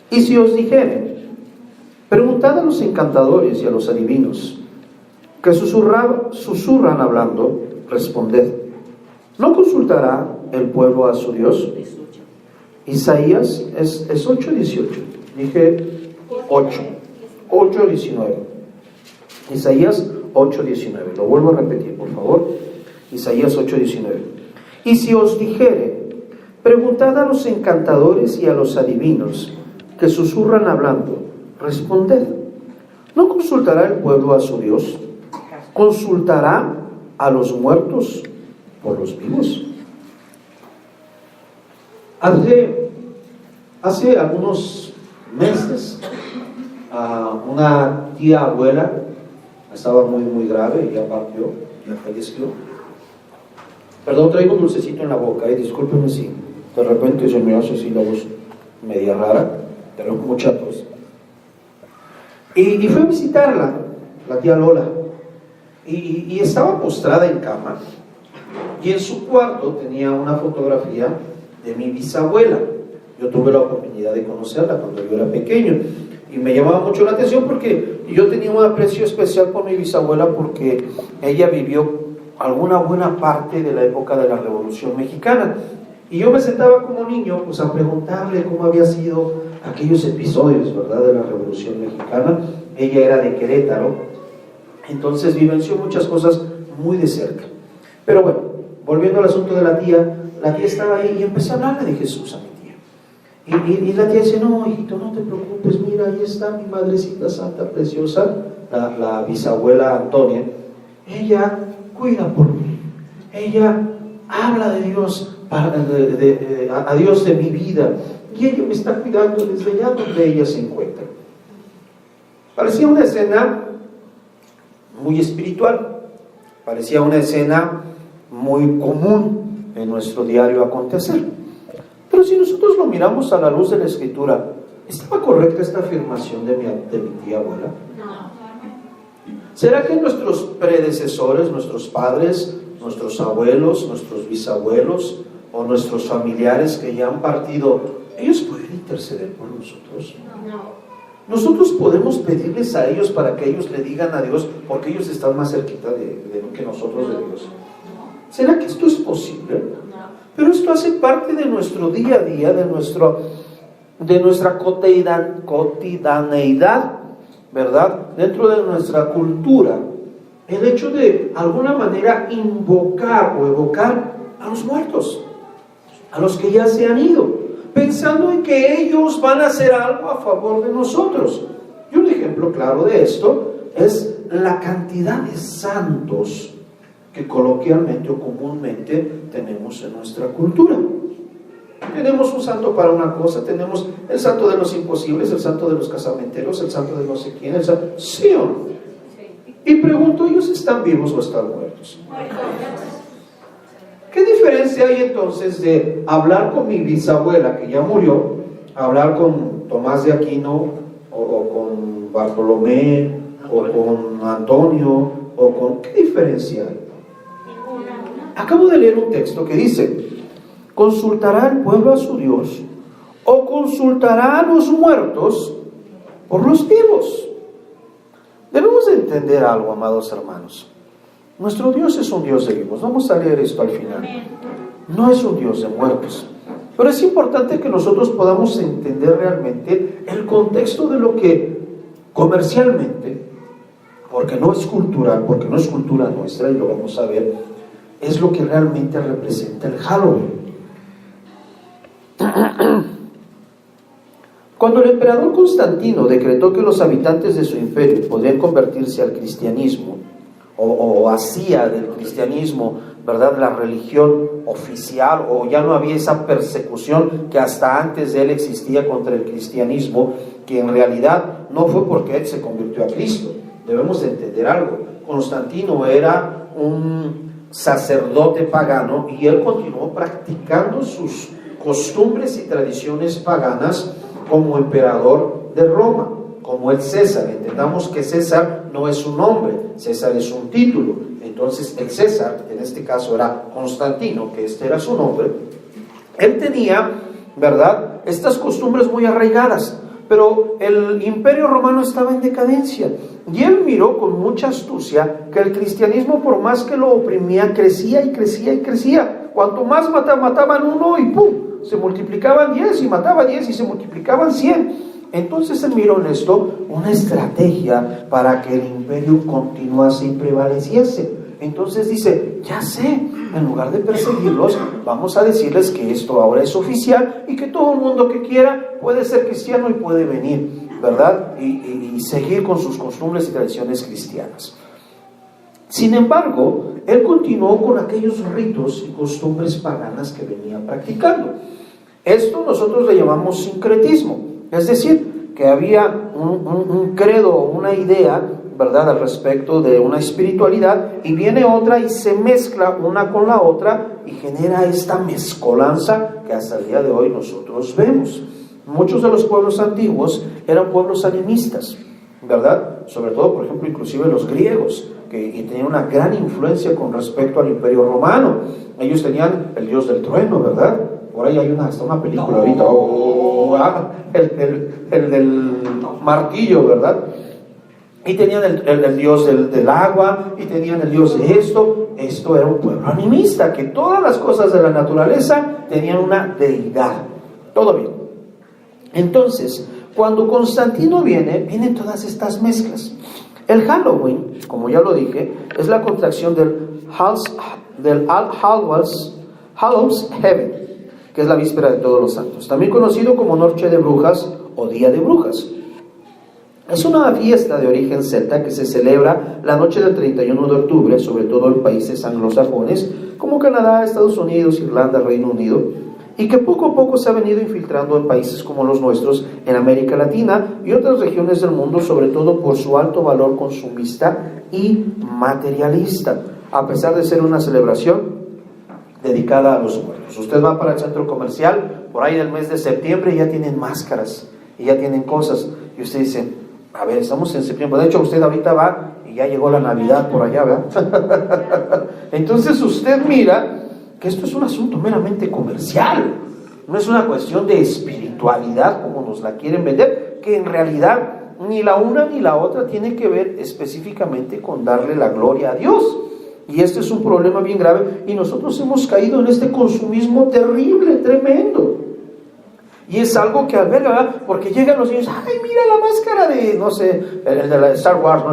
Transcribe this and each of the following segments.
Y si os dijere, preguntad a los encantadores y a los adivinos, que susurran hablando, responded. ¿No consultará el pueblo a su Dios? Isaías es 8:18. Dije 8:19. Isaías 8:19. Lo vuelvo a repetir, por favor. Isaías 8:19. Y si os dijere, preguntad a los encantadores y a los adivinos, que susurran hablando, responded. ¿No consultará el pueblo a su Dios? ¿Consultará a los muertos por los vivos? Hace algunos meses, una tía abuela estaba muy grave, ya partió, ya falleció. Perdón, traigo un dulcecito en la boca, discúlpenme si de repente se me hace así la voz media rara, pero mucha tos. Y fui a visitarla, la tía Lola, y estaba postrada en cama, y en su cuarto tenía una fotografía de mi bisabuela. Yo tuve la oportunidad de conocerla cuando yo era pequeño, y me llamaba mucho la atención porque yo tenía un aprecio especial por mi bisabuela, porque ella vivió alguna buena parte de la época de la Revolución Mexicana, y yo me sentaba como niño pues a preguntarle cómo había sido aquellos episodios, ¿verdad?, de la Revolución Mexicana. Ella era de Querétaro, entonces vivenció muchas cosas muy de cerca. Pero bueno, volviendo al asunto de la tía estaba ahí y empecé a hablarle de Jesús a mi tía. Y la tía dice, no, hijito, no te preocupes, mira, ahí está mi madrecita santa, preciosa, la bisabuela Antonia. Ella cuida por mí, ella habla de Dios, a Dios de mi vida, y ella me está cuidando desde allá donde ella se encuentra. Parecía una escena muy espiritual, parecía una escena muy común en nuestro diario acontecer. Pero si nosotros lo miramos a la luz de la Escritura, ¿estaba correcta esta afirmación de mi tía abuela? ¿Será que nuestros predecesores, nuestros padres, nuestros abuelos, nuestros bisabuelos o nuestros familiares que ya han partido, ellos pueden interceder por nosotros? Nosotros podemos pedirles a ellos para que ellos le digan a Dios, porque ellos están más cerquita que nosotros de Dios. ¿Será que esto es posible? Pero esto hace parte de nuestro día a día, de nuestra cotidianeidad, ¿verdad? Dentro de nuestra cultura, el hecho de alguna manera invocar o evocar a los muertos, a los que ya se han ido, pensando en que ellos van a hacer algo a favor de nosotros. Y un ejemplo claro de esto es la cantidad de santos que coloquialmente o comúnmente tenemos en nuestra cultura. Tenemos un santo para una cosa, tenemos el santo de los imposibles, el santo de los casamenteros, el santo de no sé quién, ¿sí o no? Y pregunto, ¿ellos están vivos o están muertos? ¿Qué diferencia hay entonces de hablar con mi bisabuela que ya murió, hablar con Tomás de Aquino, o con Bartolomé, o con Antonio, ¿qué diferencia hay? Acabo de leer un texto que dice: ¿consultará el pueblo a su Dios o consultará a los muertos por los vivos? Debemos de entender algo, amados hermanos. Nuestro Dios es un Dios de vivos. Vamos a leer esto al final. No es un Dios de muertos. Pero es importante que nosotros podamos entender realmente el contexto de lo que comercialmente, porque no es cultural, porque no es cultura nuestra, y lo vamos a ver, es lo que realmente representa el Halloween. Cuando el emperador Constantino decretó que los habitantes de su imperio podían convertirse al cristianismo, o hacía del cristianismo, ¿verdad?, la religión oficial, o ya no había esa persecución que hasta antes de él existía contra el cristianismo, que en realidad no fue porque él se convirtió a Cristo. Debemos de entender algo. Constantino era un sacerdote pagano y él continuó practicando sus costumbres y tradiciones paganas como emperador de Roma, como el César. Entendamos que César no es un nombre, César es un título. Entonces el César, en este caso era Constantino, que este era su nombre. Él tenía, ¿verdad?, estas costumbres muy arraigadas. pero el imperio romano estaba en decadencia y él miró con mucha astucia que el cristianismo, por más que lo oprimía, crecía y crecía y crecía. Cuanto más mataban uno y ¡pum!, se multiplicaban 10 y mataba 10 y se multiplicaban 100. Entonces él miró en esto una estrategia para que el imperio continuase y prevaleciese. Entonces dice, ya sé, en lugar de perseguirlos, vamos a decirles que esto ahora es oficial y que todo el mundo que quiera puede ser cristiano y puede venir, ¿verdad? Y seguir con sus costumbres y tradiciones cristianas. Sin embargo, él continuó con aquellos ritos y costumbres paganas que venía practicando. Esto nosotros le llamamos sincretismo, es decir, que había un credo, una idea, ¿verdad?, al respecto de una espiritualidad, y viene otra y se mezcla una con la otra y genera esta mezcolanza que hasta el día de hoy nosotros vemos. Muchos de los pueblos antiguos eran pueblos animistas, ¿verdad? Sobre todo, por ejemplo, inclusive los griegos, que tenían una gran influencia con respecto al imperio romano. Ellos tenían el dios del trueno, ¿verdad? Por ahí hay hasta una película ahorita, el del martillo, ¿verdad? Y tenían el dios del agua, y tenían el dios de esto. Esto era un pueblo animista, que todas las cosas de la naturaleza tenían una deidad. Todo bien. Entonces, cuando Constantino vienen todas estas mezclas. El Halloween, como ya lo dije, es la contracción del Hallows Heaven, que es la víspera de Todos los Santos, también conocido como Noche de Brujas o Día de Brujas. Es una fiesta de origen celta que se celebra la noche del 31 de octubre, sobre todo en países anglosajones como Canadá, Estados Unidos, Irlanda, Reino Unido, y que poco a poco se ha venido infiltrando en países como los nuestros, en América Latina y otras regiones del mundo, sobre todo por su alto valor consumista y materialista, a pesar de ser una celebración dedicada a los muertos. Usted va para el centro comercial, por ahí del mes de septiembre, y ya tienen máscaras, y ya tienen cosas, y usted dice, a ver, estamos en septiembre, de hecho usted ahorita va, y ya llegó la Navidad por allá, ¿verdad? Entonces usted mira que esto es un asunto meramente comercial, no es una cuestión de espiritualidad como nos la quieren vender, que en realidad ni la una ni la otra tiene que ver específicamente con darle la gloria a Dios. Y este es un problema bien grave, y nosotros hemos caído en este consumismo terrible, tremendo. Y es algo que alberga, ¿verdad? Porque llegan los niños, ¡ay, mira la máscara de, no sé, el de la Star Wars, ¿no?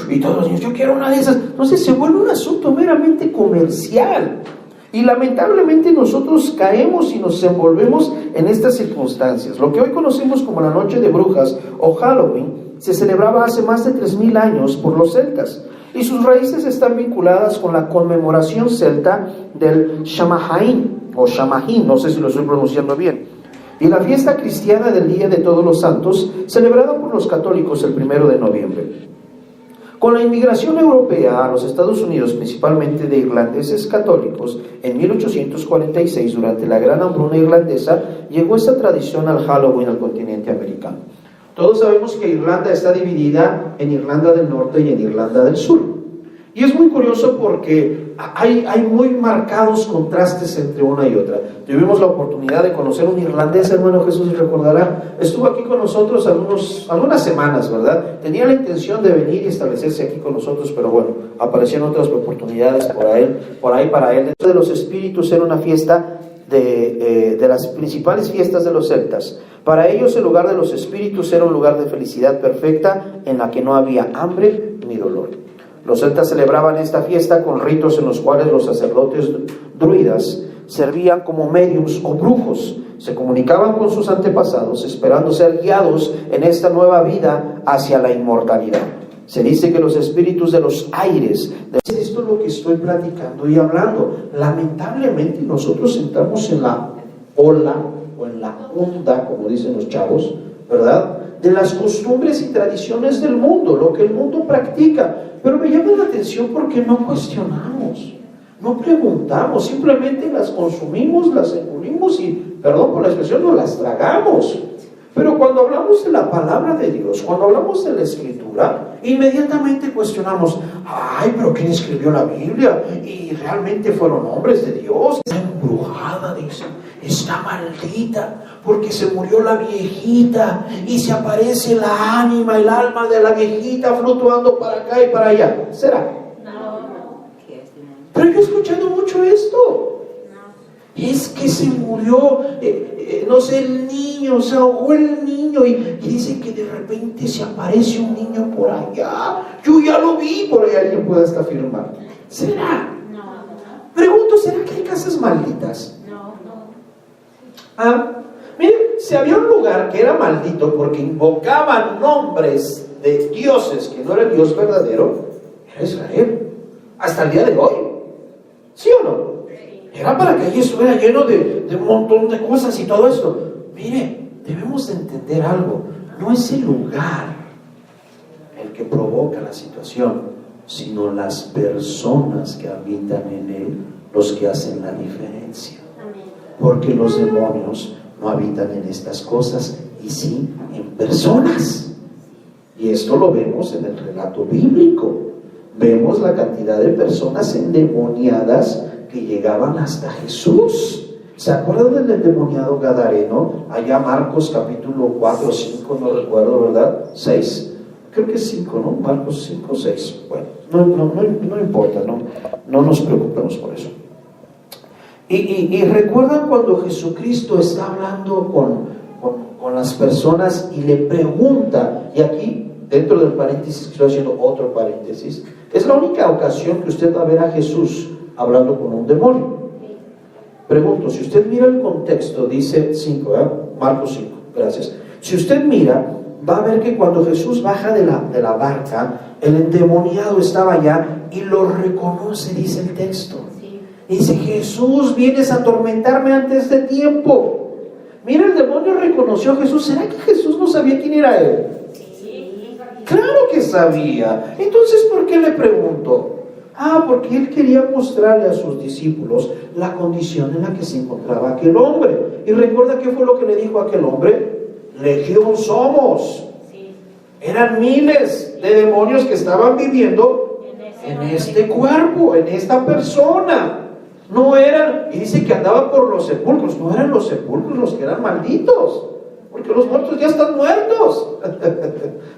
Y todos los niños, yo quiero una de esas. Entonces se vuelve un asunto meramente comercial. Y lamentablemente nosotros caemos y nos envolvemos en estas circunstancias. Lo que hoy conocemos como la Noche de Brujas o Halloween se celebraba hace más de 3000 años por los celtas, y sus raíces están vinculadas con la conmemoración celta del Samhain o Samhain, no sé si lo estoy pronunciando bien, y la fiesta cristiana del Día de Todos los Santos, celebrada por los católicos el 1 de noviembre. Con la inmigración europea a los Estados Unidos, principalmente de irlandeses católicos, en 1846, durante la Gran Hambruna Irlandesa, llegó esta tradición al Halloween al continente americano. Todos sabemos que Irlanda está dividida en Irlanda del Norte y en Irlanda del Sur. Y es muy curioso porque hay muy marcados contrastes entre una y otra. Tuvimos la oportunidad de conocer un irlandés, hermano Jesús recordará, estuvo aquí con nosotros algunas semanas, ¿verdad? Tenía la intención de venir y establecerse aquí con nosotros, pero bueno, aparecieron otras oportunidades por ahí para él. Dentro de los espíritus era una fiesta de las principales fiestas de los celtas. Para ellos el lugar de los espíritus era un lugar de felicidad perfecta en la que no había hambre ni dolor. Los celtas celebraban esta fiesta con ritos en los cuales los sacerdotes druidas servían como médiums o brujos. Se comunicaban con sus antepasados esperando ser guiados en esta nueva vida hacia la inmortalidad. Se dice que los espíritus de los aires, esto es lo que estoy platicando y hablando. Lamentablemente nosotros entramos en la ola o en la onda, como dicen los chavos, ¿verdad?, de las costumbres y tradiciones del mundo, lo que el mundo practica. Pero me llama la atención porque no cuestionamos, no preguntamos, simplemente las consumimos, las engulimos y, perdón por la expresión, no las tragamos. Pero cuando hablamos de la palabra de Dios, cuando hablamos de la Escritura, inmediatamente cuestionamos, ay, pero ¿quién escribió la Biblia? Y realmente fueron hombres de Dios. Está embrujada, dicen. está maldita porque se murió la viejita y se aparece la ánima, el alma de la viejita fluctuando para acá y para allá. ¿Será? Pero yo he escuchado mucho esto. Es que se murió, no sé, el niño, se ahogó el niño y dice que de repente se aparece un niño por allá. Yo ya lo vi, por ahí alguien puede hasta afirmar. ¿Será? Pregunto, ¿será que hay casas malditas? Miren, si había un lugar que era maldito porque invocaban nombres de dioses que no era el Dios verdadero, era Israel, hasta el día de hoy. ¿Sí o no? Era para que allí estuviera lleno de un montón de cosas y todo esto. Mire, debemos de entender algo. No es el lugar el que provoca la situación, sino las personas que habitan en él, los que hacen la diferencia. Porque los demonios no habitan en estas cosas, y sí en personas. Y esto lo vemos en el relato bíblico. Vemos la cantidad de personas endemoniadas que llegaban hasta Jesús. ¿Se acuerdan del endemoniado gadareno? Allá Marcos capítulo 4 o 5, no recuerdo, ¿verdad? 6. Creo que es 5, ¿no? Marcos 5 o 6. Bueno, no importa, no nos preocupemos por eso. Y recuerdan cuando Jesucristo está hablando con las personas y le pregunta, y aquí dentro del paréntesis estoy haciendo otro paréntesis, es la única ocasión que usted va a ver a Jesús hablando con un demonio. Pregunto, si usted mira el contexto, dice 5, Marcos 5, gracias. Si usted mira, va a ver que cuando Jesús baja de la barca, el endemoniado estaba allá y lo reconoce, dice el texto. Dice, Jesús, vienes a atormentarme antes de tiempo. Mira, el demonio reconoció a Jesús. ¿Será que Jesús no sabía quién era él? Sí. Claro que sabía. Entonces, ¿por qué le preguntó? Porque él quería mostrarle a sus discípulos la condición en la que se encontraba aquel hombre. Y recuerda qué fue lo que le dijo a aquel hombre. Legión somos. Sí. Eran miles de demonios que estaban viviendo en este cuerpo, en esta persona. No eran, y dice que andaba por los sepulcros. No eran los sepulcros los que eran malditos, porque los muertos ya están muertos.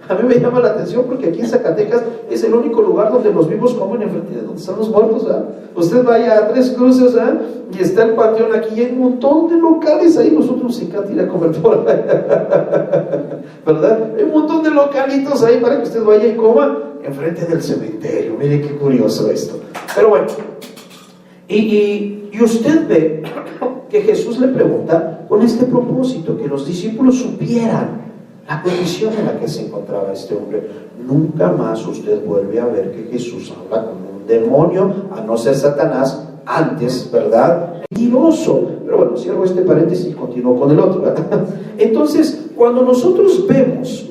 A mí me llama la atención porque aquí en Zacatecas es el único lugar donde los vivos comen enfrente de donde están los muertos, ¿verdad? Usted vaya a Tres Cruces, ¿verdad? Y está el panteón aquí y hay un montón de locales ahí. Nosotros nos encanta ir a comer por ahí, ¿verdad? Hay un montón de localitos ahí para que usted vaya y coma enfrente del cementerio. Mire qué curioso esto. Pero bueno, y usted ve que Jesús le pregunta con este propósito, que los discípulos supieran la condición en la que se encontraba este hombre. Nunca más usted vuelve a ver que Jesús habla con un demonio, a no ser Satanás, antes, ¿verdad? Mentiroso. Pero bueno, cierro este paréntesis y continúo con el otro, ¿verdad? Entonces, cuando nosotros vemos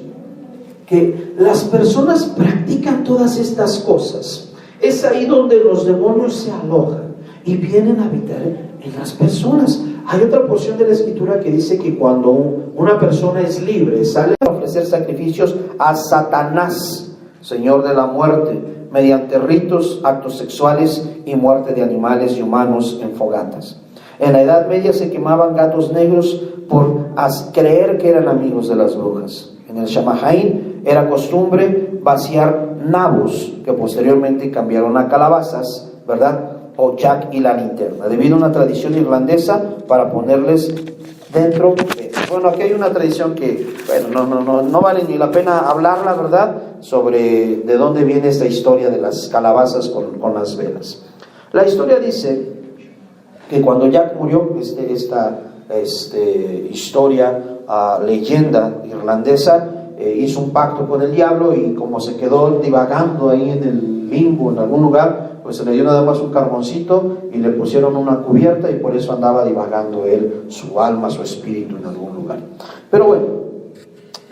que las personas practican todas estas cosas, es ahí donde los demonios se alojan y vienen a habitar en las personas. Hay otra porción de la escritura que dice que cuando una persona es libre, sale a ofrecer sacrificios a Satanás, señor de la muerte, mediante ritos, actos sexuales y muerte de animales y humanos en fogatas. En la Edad Media se quemaban gatos negros por creer que eran amigos de las brujas. En el Shamahain era costumbre vaciar nabos, que posteriormente cambiaron a calabazas, ¿verdad?, o Jack y la linterna, debido a una tradición irlandesa para ponerles dentro de... Bueno, aquí hay una tradición que, bueno, no vale ni la pena hablarla, ¿verdad?, sobre de dónde viene esta historia de las calabazas con las velas. La historia dice que cuando Jack murió, esta historia, leyenda irlandesa, hizo un pacto con el diablo y como se quedó divagando ahí en el limbo, en algún lugar, pues se le dio nada más un carboncito y le pusieron una cubierta y por eso andaba divagando él, su alma, su espíritu en algún lugar. Pero bueno,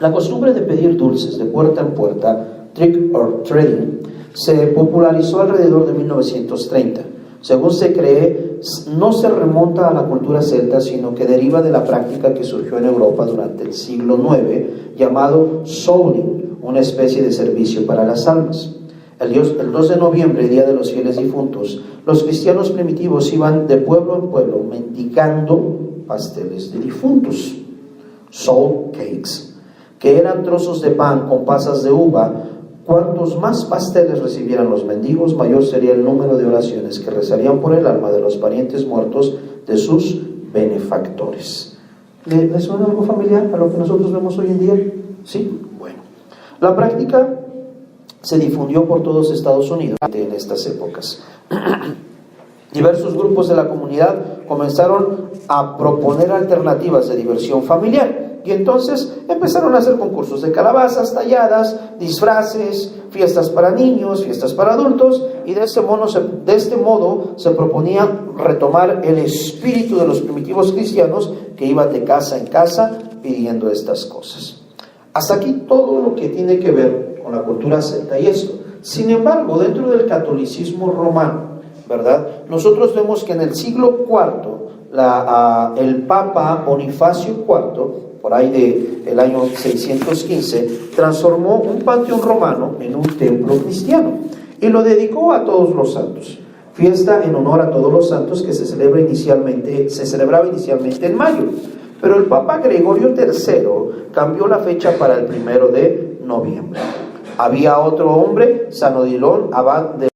la costumbre de pedir dulces de puerta en puerta, trick or treating, se popularizó alrededor de 1930. Según se cree, no se remonta a la cultura celta, sino que deriva de la práctica que surgió en Europa durante el siglo IX, llamado souling, una especie de servicio para las almas. El 2 de noviembre, Día de los Fieles Difuntos, los cristianos primitivos iban de pueblo en pueblo mendigando pasteles de difuntos, soul cakes, que eran trozos de pan con pasas de uva. Cuantos más pasteles recibieran los mendigos, mayor sería el número de oraciones que rezarían por el alma de los parientes muertos de sus benefactores. ¿Les suena algo familiar a lo que nosotros vemos hoy en día? Sí, bueno. La práctica se difundió por todos Estados Unidos en estas épocas. Diversos grupos de la comunidad comenzaron a proponer alternativas de diversión familiar y entonces empezaron a hacer concursos de calabazas talladas, disfraces, fiestas para niños, fiestas para adultos, y de este modo se proponía retomar el espíritu de los primitivos cristianos que iban de casa en casa pidiendo estas cosas. Hasta aquí todo lo que tiene que ver con la cultura celta y esto. Sin embargo, dentro del catolicismo romano, ¿verdad?, nosotros vemos que en el siglo IV, el Papa Bonifacio IV, por ahí del año 615, transformó un panteón romano en un templo cristiano y lo dedicó a todos los santos. Fiesta en honor a todos los santos que se celebraba inicialmente en mayo. Pero el Papa Gregorio III cambió la fecha para el 1 de noviembre. Había otro hombre, San Odilon, abad de